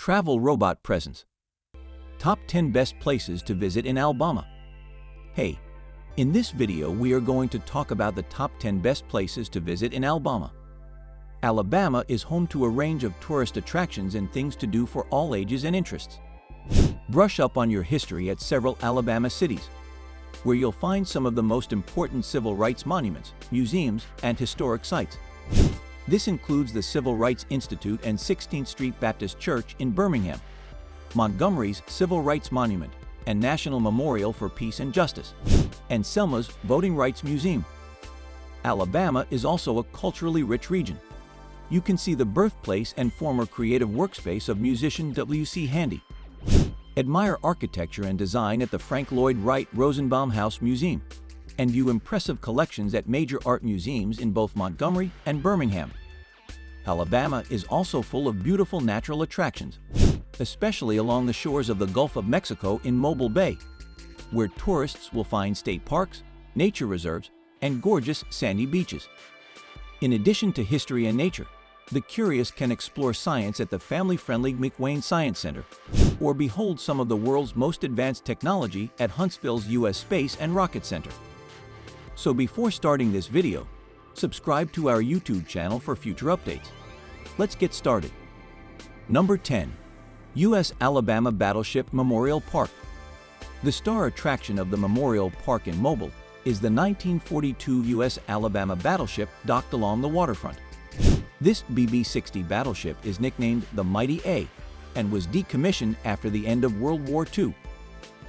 Travel robot presence. Top 10 best places to visit in Alabama. Hey, in this video we are going to talk about the top 10 best places to visit in Alabama. Alabama is home to a range of tourist attractions and things to do for all ages and interests. Brush up on your history at several Alabama cities, where you'll find some of the most important civil rights monuments, museums, and historic sites. This includes the Civil Rights Institute and 16th Street Baptist Church in Birmingham, Montgomery's Civil Rights Monument and National Memorial for Peace and Justice, and Selma's Voting Rights Museum. Alabama is also a culturally rich region. You can see the birthplace and former creative workspace of musician W.C. Handy. Admire architecture and design at the Frank Lloyd Wright Rosenbaum House Museum, and view impressive collections at major art museums in both Montgomery and Birmingham. Alabama is also full of beautiful natural attractions, especially along the shores of the Gulf of Mexico in Mobile Bay, where tourists will find state parks, nature reserves, and gorgeous sandy beaches. In addition to history and nature, the curious can explore science at the family-friendly McWane Science Center, or behold some of the world's most advanced technology at Huntsville's U.S. Space and Rocket Center. So before starting this video, subscribe to our YouTube channel for future updates. Let's get started. Number 10. U.S. Alabama Battleship Memorial Park. The star attraction of the Memorial Park in Mobile is the 1942 U.S. Alabama battleship docked along the waterfront. This BB-60 battleship is nicknamed the Mighty A and was decommissioned after the end of World War II.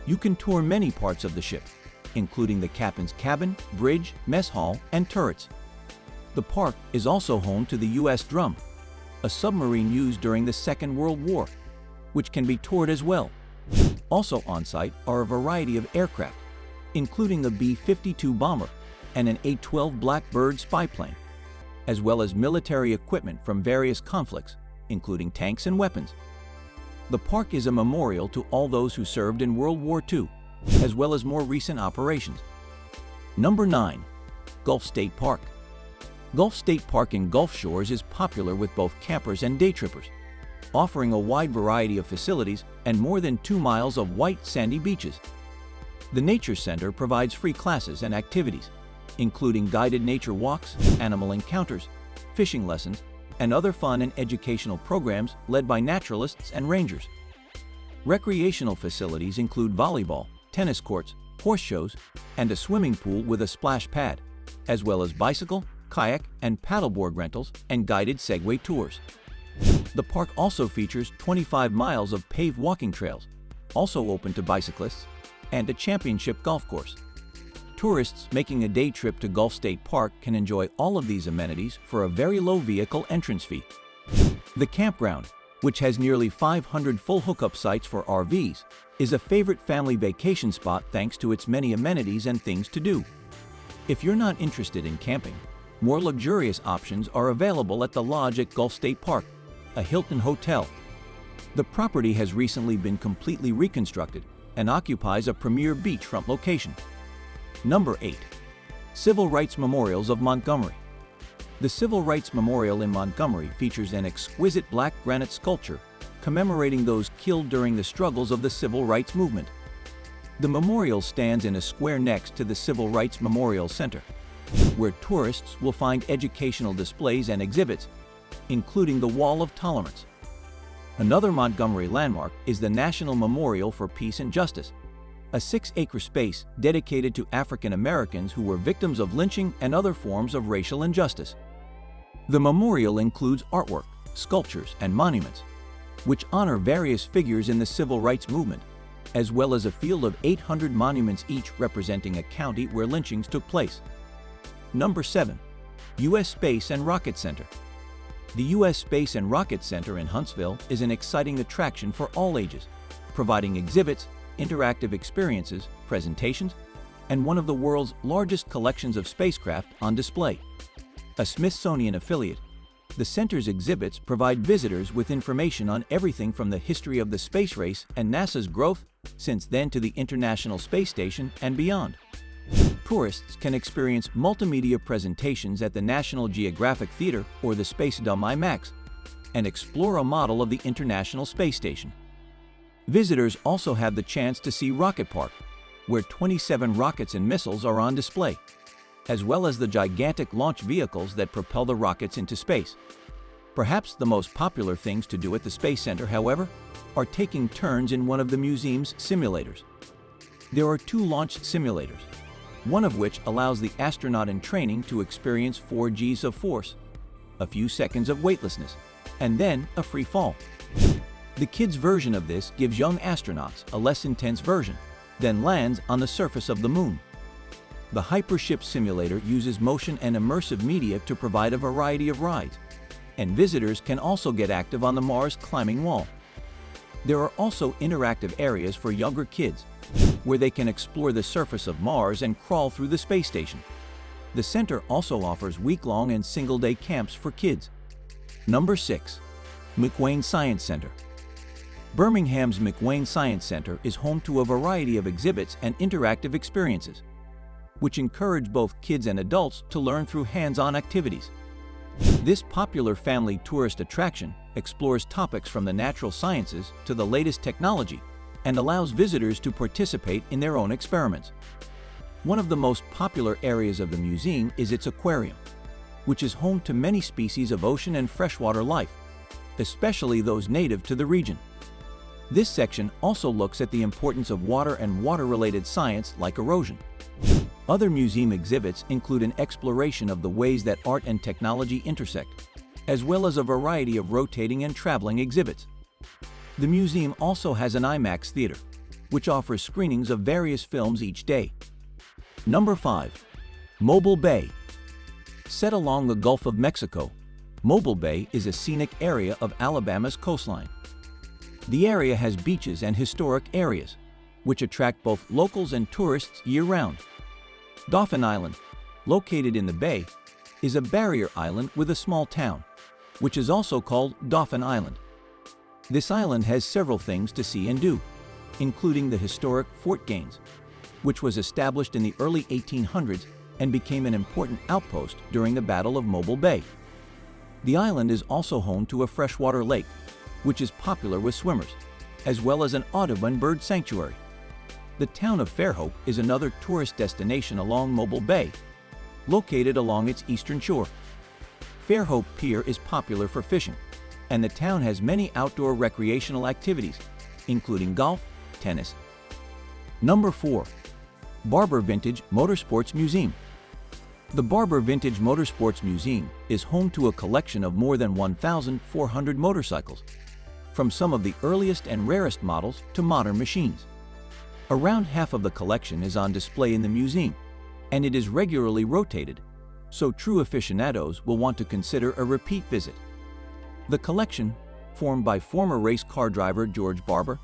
You can tour many parts of the ship, including the captain's cabin, bridge, mess hall, and turrets. The park is also home to the U.S. Drum, a submarine used during the Second World War, which can be toured as well. Also on site are a variety of aircraft, including the B-52 bomber and an A-12 Blackbird spy plane, as well as military equipment from various conflicts, including tanks and weapons. The park is a memorial to all those who served in World War II, as well as more recent operations. Number 9. Gulf State Park. Gulf State Park in Gulf Shores is popular with both campers and day trippers, offering a wide variety of facilities and more than 2 miles of white sandy beaches. The Nature Center provides free classes and activities, including guided nature walks, animal encounters, fishing lessons, and other fun and educational programs led by naturalists and rangers. Recreational facilities include volleyball, tennis courts, horse shows, and a swimming pool with a splash pad, as well as bicycle, kayak, and paddleboard rentals and guided Segway tours. The park also features 25 miles of paved walking trails, also open to bicyclists, and a championship golf course. Tourists making a day trip to Gulf State Park can enjoy all of these amenities for a very low vehicle entrance fee. The campground, which has nearly 500 full hookup sites for RVs, is a favorite family vacation spot thanks to its many amenities and things to do. If you're not interested in camping, more luxurious options are available at the Lodge at Gulf State Park, a Hilton hotel. The property has recently been completely reconstructed and occupies a premier beachfront location. Number 8. Civil Rights Memorials of Montgomery. The Civil Rights Memorial in Montgomery features an exquisite black granite sculpture commemorating those killed during the struggles of the Civil Rights Movement. The memorial stands in a square next to the Civil Rights Memorial Center, where tourists will find educational displays and exhibits, including the Wall of Tolerance. Another Montgomery landmark is the National Memorial for Peace and Justice, a 6-acre space dedicated to African Americans who were victims of lynching and other forms of racial injustice. The memorial includes artwork, sculptures, and monuments, which honor various figures in the civil rights movement, as well as a field of 800 monuments each representing a county where lynchings took place. Number 7. U.S. Space and Rocket Center. The U.S. Space and Rocket Center in Huntsville is an exciting attraction for all ages, providing exhibits, interactive experiences, presentations, and one of the world's largest collections of spacecraft on display. A Smithsonian affiliate, the center's exhibits provide visitors with information on everything from the history of the space race and NASA's growth since then to the International Space Station and beyond. Tourists can experience multimedia presentations at the National Geographic Theater or the Space Dome IMAX, and explore a model of the International Space Station. Visitors also have the chance to see Rocket Park, where 27 rockets and missiles are on display, as well as the gigantic launch vehicles that propel the rockets into space. Perhaps the most popular things to do at the Space Center, however, are taking turns in one of the museum's simulators. There are 2 launch simulators, one of which allows the astronaut in training to experience 4 Gs of force, a few seconds of weightlessness, and then a free fall. The kids' version of this gives young astronauts a less intense version, then lands on the surface of the moon. The Hypership Simulator uses motion and immersive media to provide a variety of rides, and visitors can also get active on the Mars climbing wall. There are also interactive areas for younger kids, where they can explore the surface of Mars and crawl through the space station. The center also offers week-long and single-day camps for kids. Number 6. McWane Science Center. Birmingham's McWane Science Center is home to a variety of exhibits and interactive experiences, which encourage both kids and adults to learn through hands-on activities. This popular family tourist attraction explores topics from the natural sciences to the latest technology and allows visitors to participate in their own experiments. One of the most popular areas of the museum is its aquarium, which is home to many species of ocean and freshwater life, especially those native to the region. This section also looks at the importance of water and water-related science like erosion. Other museum exhibits include an exploration of the ways that art and technology intersect, as well as a variety of rotating and traveling exhibits. The museum also has an IMAX theater, which offers screenings of various films each day. Number 5. Mobile Bay. Set along the Gulf of Mexico, Mobile Bay is a scenic area of Alabama's coastline. The area has beaches and historic areas, which attract both locals and tourists year-round. Dauphin Island, located in the bay, is a barrier island with a small town, which is also called Dauphin Island. This island has several things to see and do, including the historic Fort Gaines, which was established in the early 1800s and became an important outpost during the Battle of Mobile Bay. The island is also home to a freshwater lake, which is popular with swimmers, as well as an Audubon bird sanctuary. The town of Fairhope is another tourist destination along Mobile Bay, located along its eastern shore. Fairhope Pier is popular for fishing, and the town has many outdoor recreational activities, including golf, tennis. Number 4. Barber Vintage Motorsports Museum. The Barber Vintage Motorsports Museum is home to a collection of more than 1,400 motorcycles, from some of the earliest and rarest models to modern machines. Around half of the collection is on display in the museum, and it is regularly rotated, so true aficionados will want to consider a repeat visit. The collection, formed by former race car driver George Barber,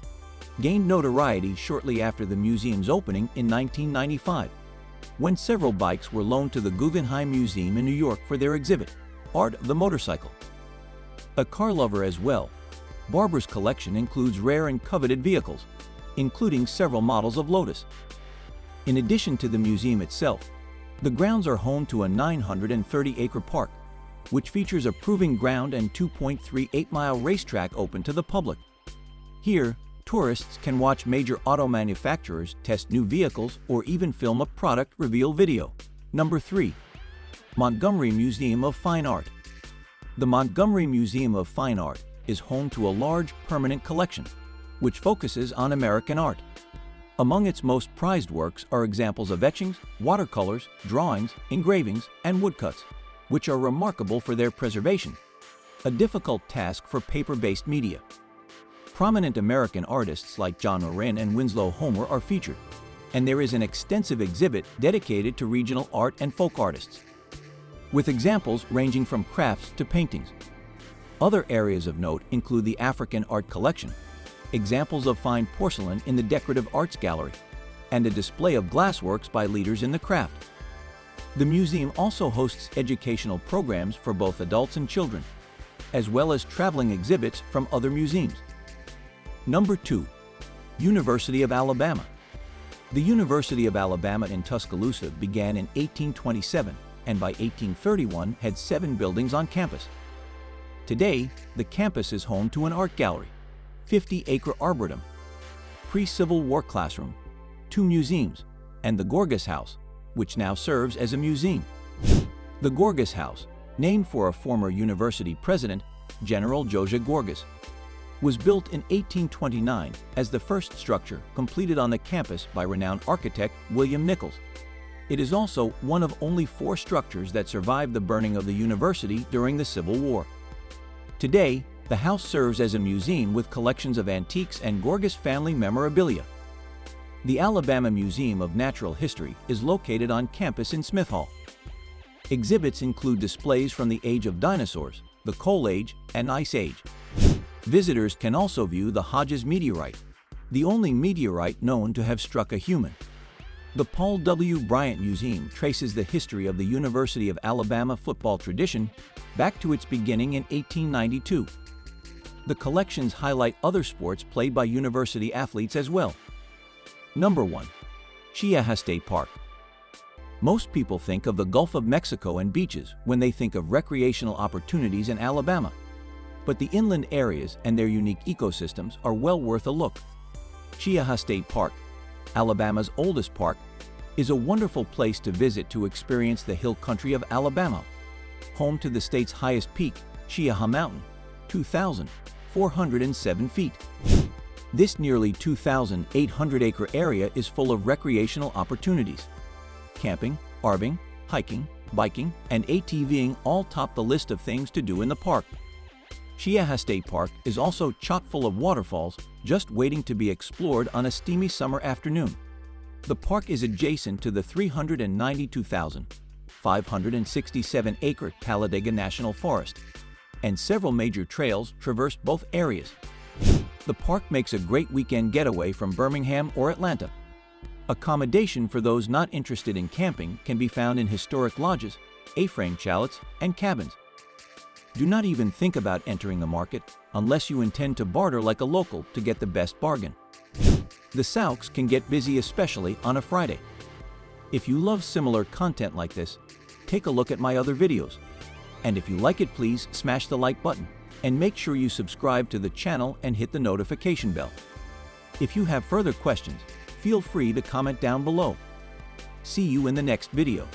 gained notoriety shortly after the museum's opening in 1995, when several bikes were loaned to the Guggenheim Museum in New York for their exhibit, Art of the Motorcycle. A car lover as well, Barber's collection includes rare and coveted vehicles, including several models of Lotus. In addition to the museum itself, the grounds are home to a 930-acre park, which features a proving ground and 2.38-mile racetrack open to the public. Here, tourists can watch major auto manufacturers test new vehicles or even film a product reveal video. Number 3. Montgomery Museum of Fine Art. The Montgomery Museum of Fine Art is home to a large permanent collection, which focuses on American art. Among its most prized works are examples of etchings, watercolors, drawings, engravings, and woodcuts, which are remarkable for their preservation, a difficult task for paper-based media. Prominent American artists like John Morin and Winslow Homer are featured, and there is an extensive exhibit dedicated to regional art and folk artists, with examples ranging from crafts to paintings. Other areas of note include the African Art Collection, examples of fine porcelain in the Decorative Arts Gallery, and a display of glassworks by leaders in the craft. The museum also hosts educational programs for both adults and children, as well as traveling exhibits from other museums. Number 2. University of Alabama. The University of Alabama in Tuscaloosa began in 1827 and by 1831 had 7 buildings on campus. Today, the campus is home to an art gallery, 50-acre arboretum, pre-Civil War classroom, 2 museums, and the Gorgas House, which now serves as a museum. The Gorgas House, named for a former university president, General Jože Gorgas, was built in 1829 as the first structure completed on the campus by renowned architect William Nichols. It is also one of only 4 structures that survived the burning of the university during the Civil War. Today, the house serves as a museum with collections of antiques and Gorgas family memorabilia. The Alabama Museum of Natural History is located on campus in Smith Hall. Exhibits include displays from the age of dinosaurs, the Coal Age, and Ice Age. Visitors can also view the Hodges meteorite, the only meteorite known to have struck a human. The Paul W. Bryant Museum traces the history of the University of Alabama football tradition back to its beginning in 1892. The collections highlight other sports played by university athletes as well. Number 1. Chiaja State Park. Most people think of the Gulf of Mexico and beaches when they think of recreational opportunities in Alabama. But the inland areas and their unique ecosystems are well worth a look. Chiaja State Park, Alabama's oldest park, is a wonderful place to visit to experience the hill country of Alabama. Home to the state's highest peak, Chiaja Mountain, 2,407 feet. This nearly 2,800-acre area is full of recreational opportunities. Camping, RVing, hiking, biking, and ATVing all top the list of things to do in the park. Chiaja State Park is also chock full of waterfalls just waiting to be explored on a steamy summer afternoon. The park is adjacent to the 392,567-acre Talladega National Forest, and several major trails traverse both areas. The park makes a great weekend getaway from Birmingham or Atlanta. Accommodation for those not interested in camping can be found in historic lodges, A-frame chalets, and cabins. Do not even think about entering the market unless you intend to barter like a local to get the best bargain. The Souks can get busy especially on a Friday. If you love similar content like this, take a look at my other videos. And if you like it, please smash the like button and make sure you subscribe to the channel and hit the notification bell. If you have further questions, feel free to comment down below. See you in the next video.